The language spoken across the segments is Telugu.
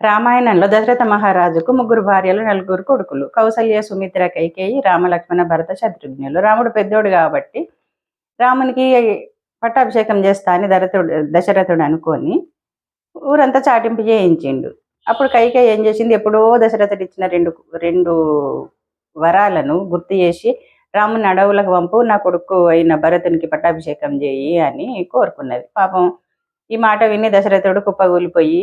రామాయణంలో దశరథ మహారాజుకు ముగ్గురు భార్యలు, నలుగురు కొడుకులు. కౌసల్య, సుమిత్ర, కైకేయి, రామలక్ష్మణ, భరత, శత్రుఘ్నులు. రాముడు పెద్దోడు కాబట్టి రామునికి పట్టాభిషేకం చేస్తా అని దశరథుడు అనుకొని ఊరంతా చాటింపు చేయించిండు. అప్పుడు కైకేయి ఏం చేసింది, ఎప్పుడో దశరథుడు ఇచ్చిన రెండు వరాలను గుర్తు చేసి రాముని అడవులకు పంపు, నా కొడుకు అయిన భరతునికి పట్టాభిషేకం చేయి అని కోరుకున్నది. పాపం ఈ మాట విని దశరథుడు కుప్పగూలిపోయి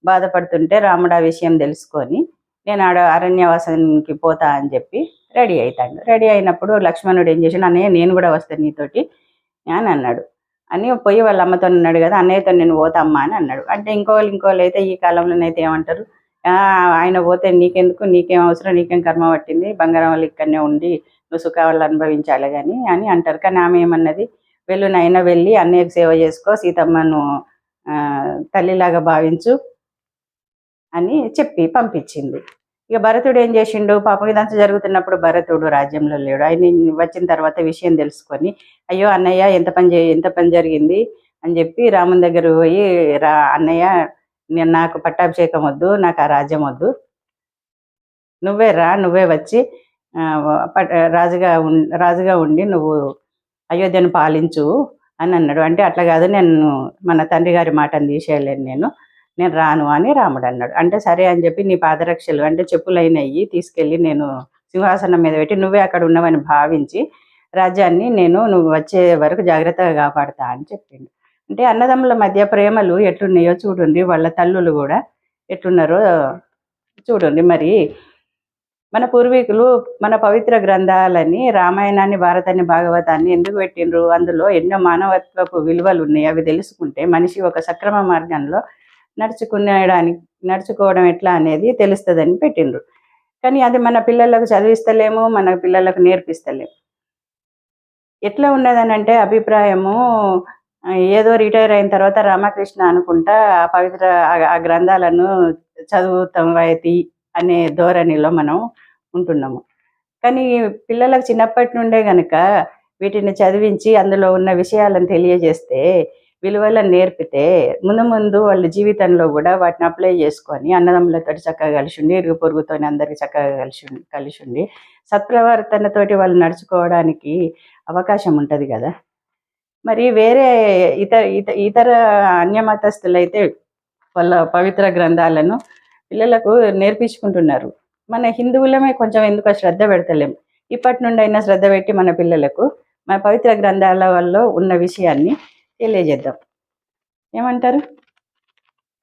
బాధపడుతుంటే రాముడు ఆ విషయం తెలుసుకొని నేను అరణ్యవాసానికి పోతా అని చెప్పి రెడీ అవుతాడు. రెడీ అయినప్పుడు లక్ష్మణుడు ఏం చేసాడు, అన్నయ్య నేను కూడా వస్తాను నీతోటి అని అన్నాడు. అని పోయి వాళ్ళ అమ్మతో అన్నాడు కదా, అన్నయ్యతో నేను పోతామ్మా అని అన్నాడు. అంటే ఇంకోళ్ళు అయితే ఈ కాలంలోనైతే ఏమంటారు, ఆయన పోతే నీకెందుకు, నీకేం అవసరం, నీకేం కర్మ పట్టింది, బంగారం వాళ్ళు ఇక్కడనే ఉండి నువ్వు సుఖాలు అనుభవించాలి కానీ అని అంటారు. కానీ ఆమె ఏమన్నది, వెళ్ళునైనా వెళ్ళి అన్నయ్యకు సేవ చేసుకో, సీతమ్మను తల్లిలాగా భావించు అని చెప్పి పంపించింది. ఇక భరతుడు ఏం చేసిండు, పాపం ఇదంతా జరుగుతున్నప్పుడు భరతుడు రాజ్యంలో లేడు. ఆయన వచ్చిన తర్వాత విషయం తెలుసుకొని, అయ్యో అన్నయ్య ఎంత పని జరిగింది అని చెప్పి రాముని దగ్గర పోయి, అన్నయ్య నేను నాకు పట్టాభిషేకం వద్దు, నాకు ఆ రాజ్యం వద్దు, నువ్వే వచ్చి రాజుగా ఉండి నువ్వు అయోధ్యను పాలించు అని అన్నాడు. అంటే అట్లా కాదు, నేను మన తండ్రి గారి మాటను తీసేయలేను, నేను రాను అని రాముడు అన్నాడు. అంటే సరే అని చెప్పి నీ పాదరక్షలు అంటే చెప్పులైనవి తీసుకెళ్ళి నేను సింహాసనం మీద పెట్టి నువ్వే అక్కడ ఉన్నవని భావించి రాజ్యాన్ని నువ్వు వచ్చే వరకు జాగ్రత్తగా కాపాడుతా అని చెప్పిండు. అంటే అన్నదమ్ముల మధ్య ప్రేమలు ఎట్లున్నాయో చూడండి, వాళ్ళ తల్లులు కూడా ఎట్లున్నారో చూడండి. మరి మన పూర్వీకులు మన పవిత్ర గ్రంథాలని రామాయణాన్ని, భారతాన్ని, భాగవతాన్ని ఎందుకు పెట్టిండ్రు, అందులో ఎన్నో మానవత్వపు విలువలు ఉన్నాయి. అవి తెలుసుకుంటే మనిషి ఒక సక్రమ మార్గంలో నడుచుకోవడం ఎట్లా అనేది తెలుస్తుందని పెట్టిండ్రు. కానీ అది మన పిల్లలకు చదివిస్తలేము, మన పిల్లలకు నేర్పిస్తలేము. ఎట్లా ఉన్నదని అంటే అభిప్రాయము, ఏదో రిటైర్ అయిన తర్వాత రామకృష్ణ అనుకుంటా ఆ గ్రంథాలను చదువుతాం అనే ధోరణిలో మనం ఉంటున్నాము. కానీ పిల్లలకు చిన్నప్పటి నుండే కనుక వీటిని చదివించి అందులో ఉన్న విషయాలను తెలియజేస్తే, విలువలను నేర్పితే ముందు వాళ్ళ జీవితంలో కూడా వాటిని అప్లై చేసుకొని అన్నదమ్ములతో చక్కగా కలిసి ఉండి, ఇరుగు పొరుగుతో అందరికీ చక్కగా కలిసి ఉండి సత్ప్రవర్తనతోటి వాళ్ళు నడుచుకోవడానికి అవకాశం ఉంటుంది కదా. మరి వేరే ఇతర అన్యమతస్థులైతే వాళ్ళ పవిత్ర గ్రంథాలను పిల్లలకు నేర్పించుకుంటున్నారు. మన హిందువులమే కొంచెం ఎందుకు శ్రద్ధ పెడతలేము. ఇప్పటి నుండి అయినా శ్రద్ధ పెట్టి మన పిల్లలకు మన పవిత్ర గ్రంథాల వల్ల ఉన్న విషయాన్ని తెలియజేద్దాం. ఏమంటారు?